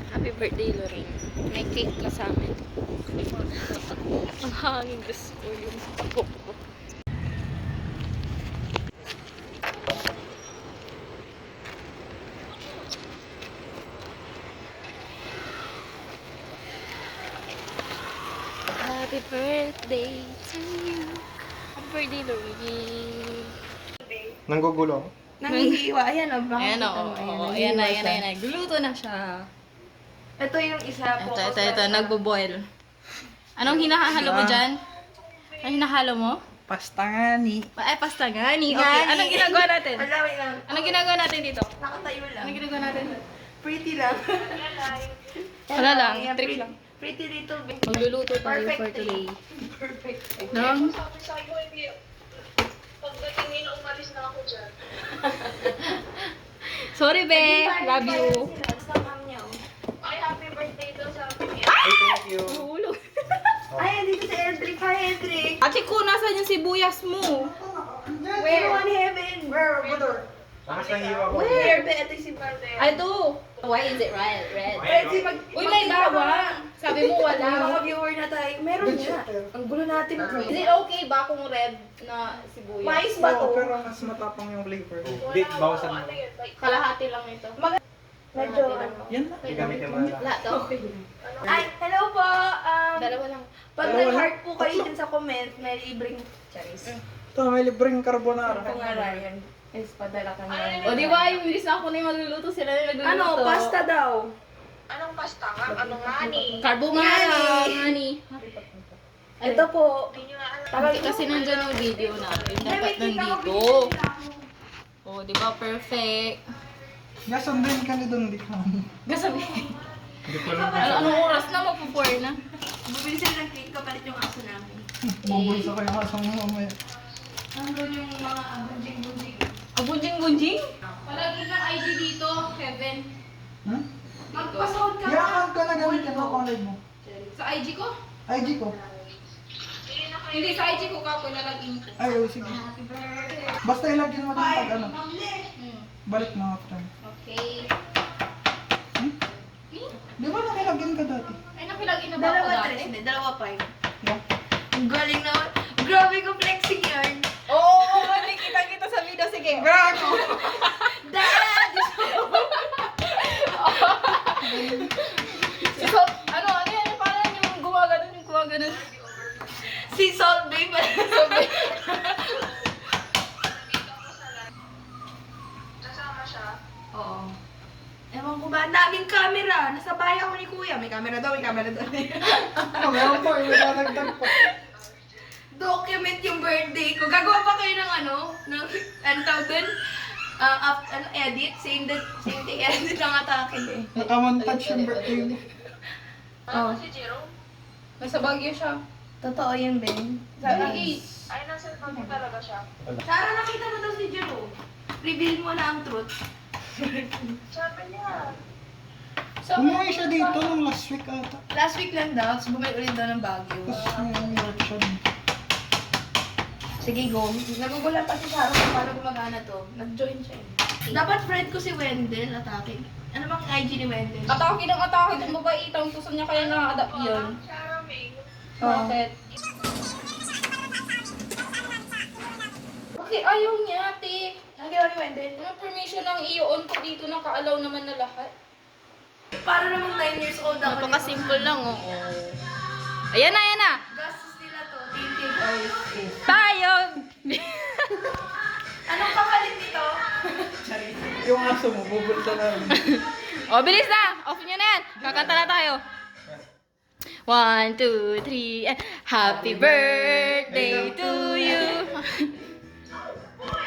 Happy birthday, Lorraine. May cake ka sa amin. Ang hangin, gusto ko yung tapok ko. Happy birthday to you. Happy birthday, Lorraine. Nanggugulo? Nangihiwa. Ayan o. Ayan o. Ayan na. Gluluto na siya. Ito yung isa po. Ito. Nagbo-boil. Anong hinahalo mo dyan? Anong hinahalo mo? Pastangani. Ay, pasta ngani. Okay, anong ginagawa natin? Alawin lang. Anong ginagawa natin dito? Nakatayo lang. Anong ginagawa natin? Pretty lang. Wala lang, Ayan, trick lang. Pretty little bit. Magluluto tayo Perfect for day. today. Perfect. Nang? Sabi sa'yo, hindi. Pagdating nila, umalis na ako dyan. Sorry, be. Love you. Ay, happy birthday daw sabi niya. Ay, thank you. Mahulog. Ay, andito si Edric. Hi, Edric. Ate ko, nasan yung sibuyas mo? Where? On heaven. Where? Tapos nahiwa ko. Where? Ito si birthday. Ay, ito. Why is it red? Edric, Uy, may bawang. Sabi mo Mga wala. viewer na tayo. Meron nga. Ang gulo natin. Is it okay ba kung red na sibuyas? Mais ba to? Pero mas matapang yung flavor. Wala Big, ako, bawasan mo. ano yun, like, Kalahati lang ito. Medyo ano. Yan na. Gagamitin mo na. Lahat to. Ay, hello po. Dalawa lang. Pag nag-heart po kayo din sa comment, may libreng charis. Ito, may libreng carbonara. Ito nga Ryan. Is padala ka nga. O, di ba? Yung bilis na ako na yung magluluto. Sila na yung nagluluto. Ano, pasta daw. anong pasta nga? Ano nga ni? Carbonara. Ngani. Ito po. Hindi nyo nga alam. Tagal kasi nandyan ang video natin. Dapat nandito. O, di ba? Perfect. Gasan din ka ni doon, di ka. Gasabi. Hindi ko lang. Anong oras na? Magpo-pour na. Bumili sila ng cake kapalit yung aso namin. Bubulsa ko yung asang mo mamaya. Nandun yung mga bunjing-bunjing. Bunjing-bunjing? Palagi kang ID dito, Kevin. Hmm? Magpasahod ka I-account ko na gamitin mo kung live mo. Sa IG ko? IG ko. Hindi, sa IG ko ka, lalagin ko. Ay, oh, sige. Basta ilagin mo din pag ano. Balik mo after. Okay. Hmm? Di ba nakilagin ka dati? Ay, napilagin na ba ako Dalawa dati? tres, hindi. Dalawa five. Yeah. Ang galing naman. Grabe ko flexing yarn. Oo, nakikita sa video. Sige. Gago! Dad! So, ano yan? Parang yung gumaganon. Si Salt Babe. Kasama siya. Oo. Ewan ko ba, ang daming camera. Nasa bahay ako ni Kuya. May camera daw. Ano, meron pa, may dadagdag pa. Document yung birthday ko. Gagawa pa kayo ng ano tawag dun? Edit. Same day edit ang atake eh. Nakamontage yung birthday mo. Oh. Si Jerome? Nasa Baguio siya. Totoo yun, Ben. Ay, Ay, nasa Baguio talaga siya. Sarah, nakita mo daw si Jero. Reveal mo na ang truth. Sabi niya. Umuwi siya dito nung last week ata. Last week lang daw, tapos bumalik ulit daw ng Baguio. Tapos may work siya. Sige, go. Nagugulat pa si Sarah kung paano gumagana to. Nag-join siya eh. Dapat friend ko si Wendell, atake. Ano bang IG ni Wendell? atake ng atake. Itong babaitang. Gusto niya kaya na-adapt yun. Charming. Bakit? Okay, ayaw niya, ate. Ang ginawa ni Wendell? Ano permission ng iyo-on ko dito? Naka-allow naman na lahat. Para namang 9 years old ako. Napaka-simple lang, oo. Ayan na. Gastos nila to. $80. Tayo! Anong kapalit nito? Yung aso mo, bubulsa na. O, bilis na! Off nyo na yan! Kakanta na tayo. 1, 2, 3, and Happy birthday to you!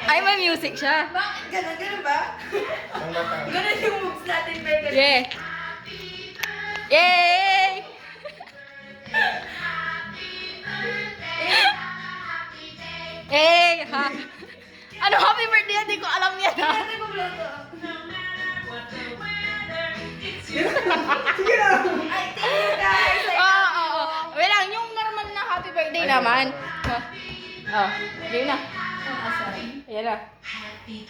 Ay, may music siya. Bakit? Ganun ba? Ang bata. Ganun yung moves natin, Bergen. Yeah! Yay! Hey! Ha! Ano happy birthday? Hindi ko alam yan ha! Ano yung bloto? Sige na! Ay, thank you guys! Oo. Wait lang, yung normal na happy birthday naman. Oh, yun na. Ayan na.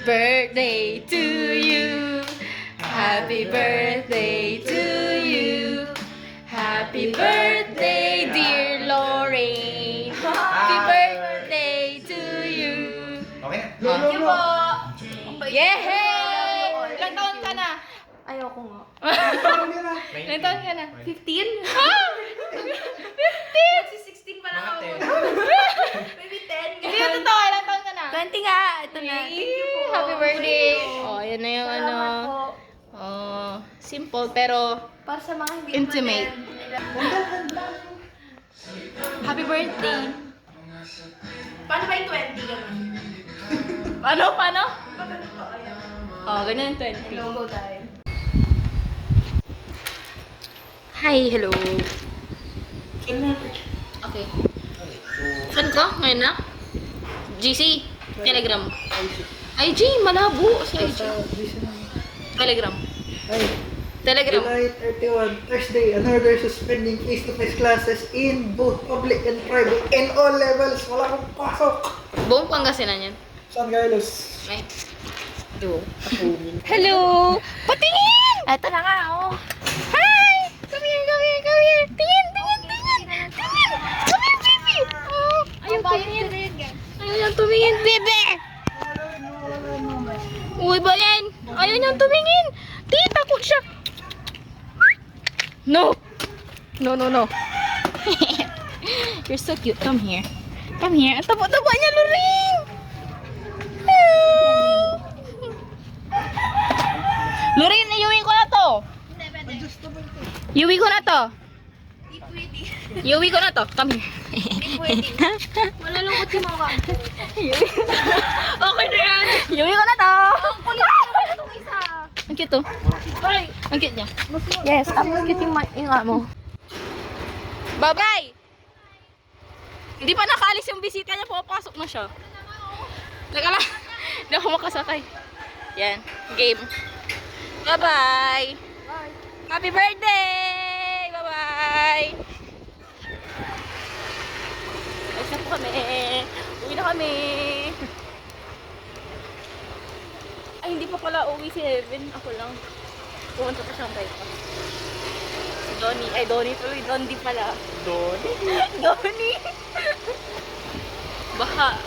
Birthday to you. Happy birthday to you. Happy birthday, dear Lorraine. Happy birthday to you. Okay na. Thank you po. Yehey! Ilang taon ka na? Ayoko nga. Parang yan ah. Ilang taon ka na? 15? 16 pa lang ako. Maybe 10. Hindi na totoo. Ilang taon ka na? 20 nga. Ito na. Thank you po. Happy birthday. Oh, yan na yung ano. Salamat po. Oh, simple pero Para sa mga hindi Intimate. happy birthday. Paano ba yung 20 naman? Paano? Oh, ganyan yung 20. Logo tayo. Hi, hello. Okay. Saan ka? Ngayon na? GC? Telegram. IG, malabo si IG. Telegram. Ay, Telegram. July 31, Thursday, another suspending face-to-face classes in both public and private in all levels. Wala akong pasok. Buong Pangasinan yan. San Carlos. Right. Do. Hello! Patingin! Eto na nga, oh. Hi! Come here. Tingin. Come here, baby. Oh, ayaw tumingin. Ayaw tumingin, baby. Uy, Balen. Ayaw niyang tumingin. Tingin, takot siya. No. You're so cute. Come here. Ang taba-taba niya, Lorraine. Lorraine, iuwi ko na to. Iuwi ko na to. Hindi pwede. Iuwi ko na to. Come here. Hindi pwede. Malulungkot si Mama. Okay na yan. Iuwi ko na to. Ang kulit naman itong isa. Ang cute to. Ang cute niya. Yes, tapos cute yung mo. Bye-bye! Hindi pa nakaalis yung bisita niya, pumapasok na siya. Teka lang. Hindi ako makasakay. Yan. Game. Bye-bye! Happy birthday! Bye-bye! Alis na po kami. Uwi na kami. Ay, hindi pa pala uwi si Evan. Ako lang. Pumunta pa siyang bypass. Si Donnie. Ay, Donnie tuloy. Dondi pala. Donnie? Donnie! Baka